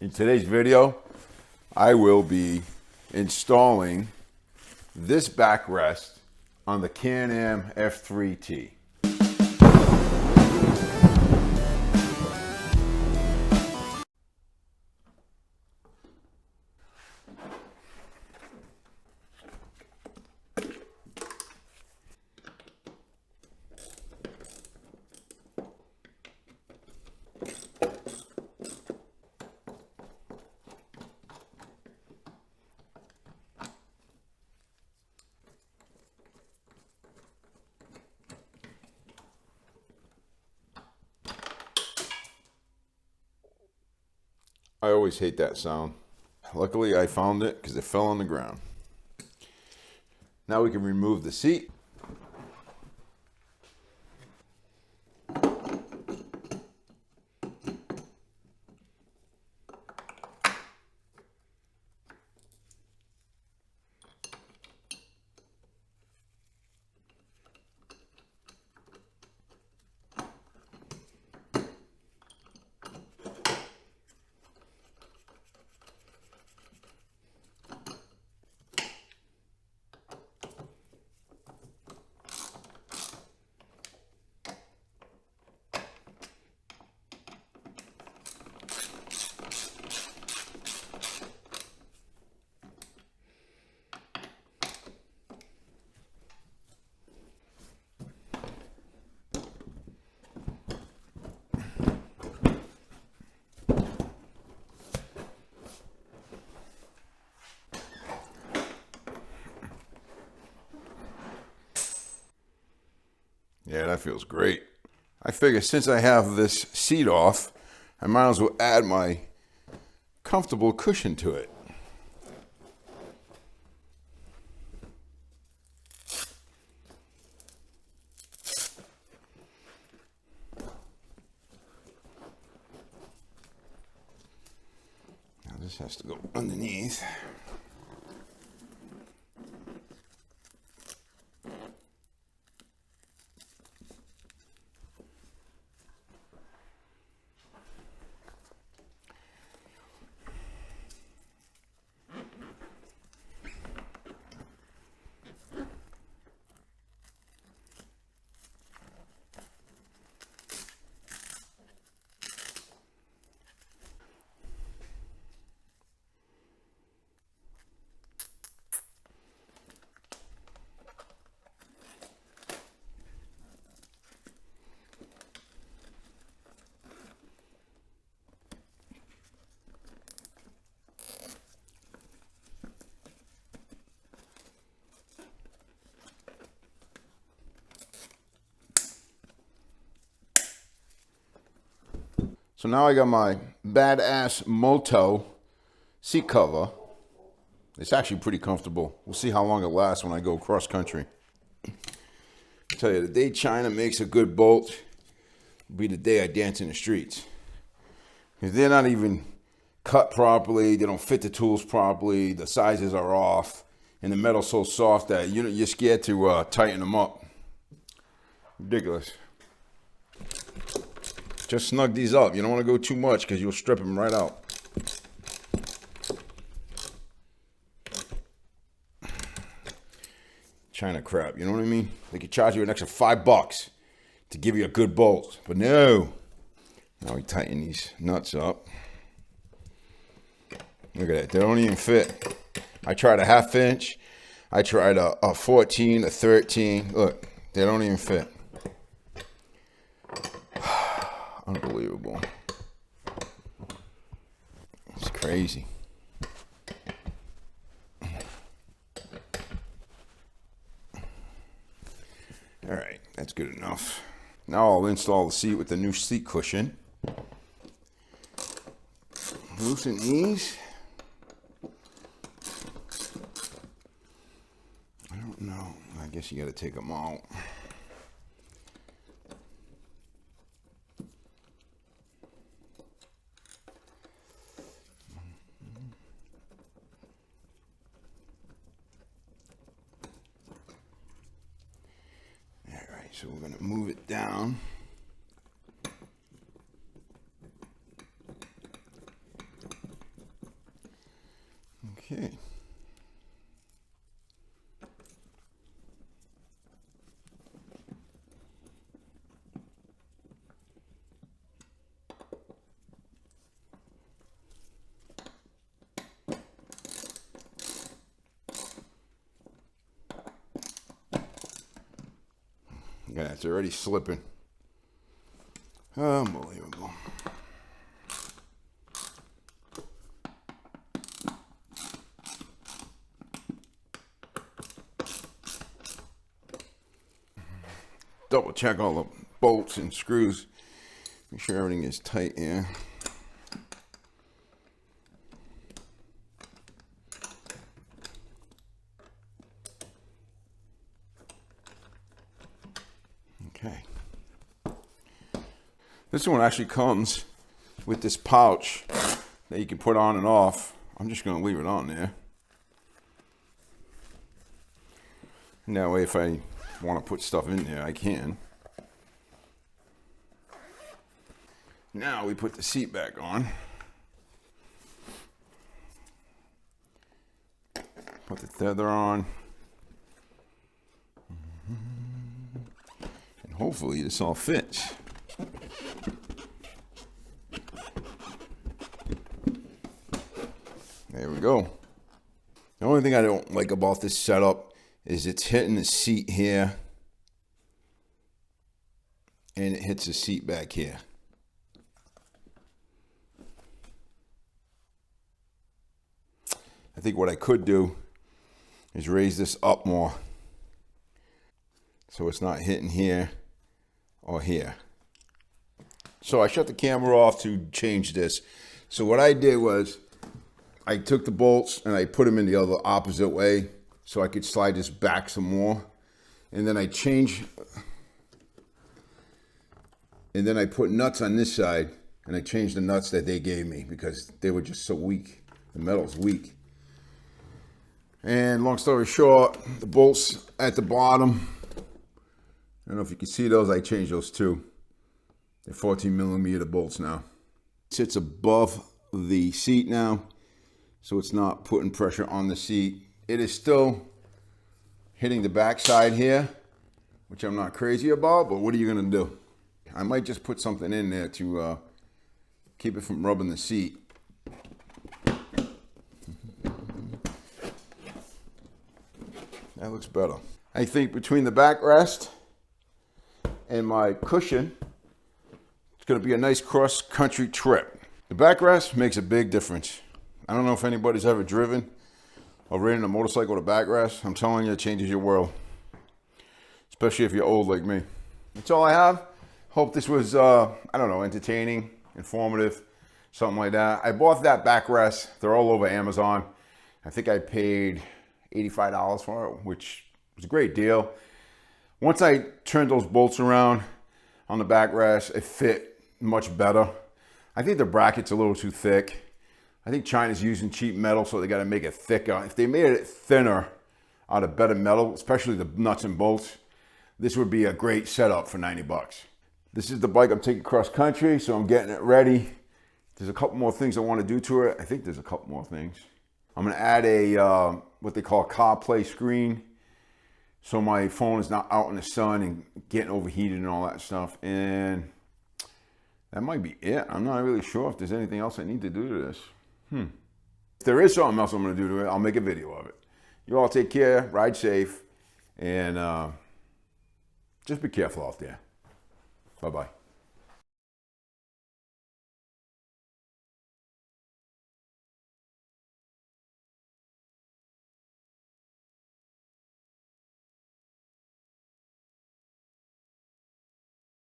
In today's video, I will be installing this backrest on the Can Am F3T. I always hate that sound. Luckily, I found it because it fell on the ground. Now we can remove the seat. Yeah, that feels great. I figure since I have this seat off, I might as well add my comfortable cushion to it. Now this has to go underneath. So now I got my Backrest Moto seat cover. It's actually pretty comfortable. We'll see how long it lasts when I go cross country. I tell you, the day China makes a good bolt will be the day I dance in the streets. Because they're not even cut properly, they don't fit the tools properly, the sizes are off, and the metal's so soft that you're scared to tighten them up. Ridiculous. Just snug these up. You don't want to go too much because you'll strip them right out. China crap, you know what I mean? They could charge you an extra $5 to give you a good bolt, but no. Now we tighten these nuts up. Look at that, they don't even fit. I tried a 1/2 inch. I tried a 14, a 13. Look, they don't even fit. Unbelievable. It's crazy. All right, that's good enough. Now I'll install the seat with the new seat cushion. Loosen these. I don't know. I guess you got to take them out. So we're going to move it down. Okay. Yeah, it's already slipping. Unbelievable. Double check all the bolts and screws. Make sure everything is tight here. Okay. This one actually comes with this pouch that you can put on and off. I'm just going to leave it on there. And that way if I want to put stuff in there, I can. Now we put the seat back on. Put the tether on. And hopefully this all fits. There we go. The only thing I don't like about this setup is it's hitting the seat here and it hits the seat back here. I think what I could do is raise this up more so it's not hitting here or here. So I shut the camera off to change this. So what I did was I took the bolts and I put them in the other opposite way so I could slide this back some more. And then I put nuts on this side and I changed the nuts that they gave me because they were just so weak. The metal's weak. And long story short, the bolts at the bottom, I don't know if you can see those, I changed those too. They're 14mm bolts now. It sits above the seat now, so it's not putting pressure on the seat. It is still hitting the backside here, which I'm not crazy about, but what are you gonna do? I might just put something in there to keep it from rubbing the seat. That looks better. I think between the backrest and my cushion, it's going to be a nice cross-country trip. The backrest makes a big difference. I don't know if anybody's ever driven or ridden a motorcycle with a backrest. I'm telling you, it changes your world, especially if you're old like me. That's all I have. Hope this was, I don't know, entertaining, informative, something like that. I bought that backrest. They're all over Amazon. I think I paid $85 for it, which was a great deal. Once I turned those bolts around on the backrest, it fit much better. I think the bracket's a little too thick. I think China's using cheap metal, so they got to make it thicker. If they made it thinner out of better metal, especially the nuts and bolts, this would be a great setup for 90 bucks. This is the bike I'm taking cross country, so I'm getting it ready. There's a couple more things I want to do to it. I think there's a couple more things. I'm going to add a what they call CarPlay screen, so my phone is not out in the sun and getting overheated and all that stuff. And that might be it. I'm not really sure if there's anything else I need to do to this. If there is something else I'm going to do to it, I'll make a video of it. You all take care, ride safe, and just be careful out there. Bye-bye.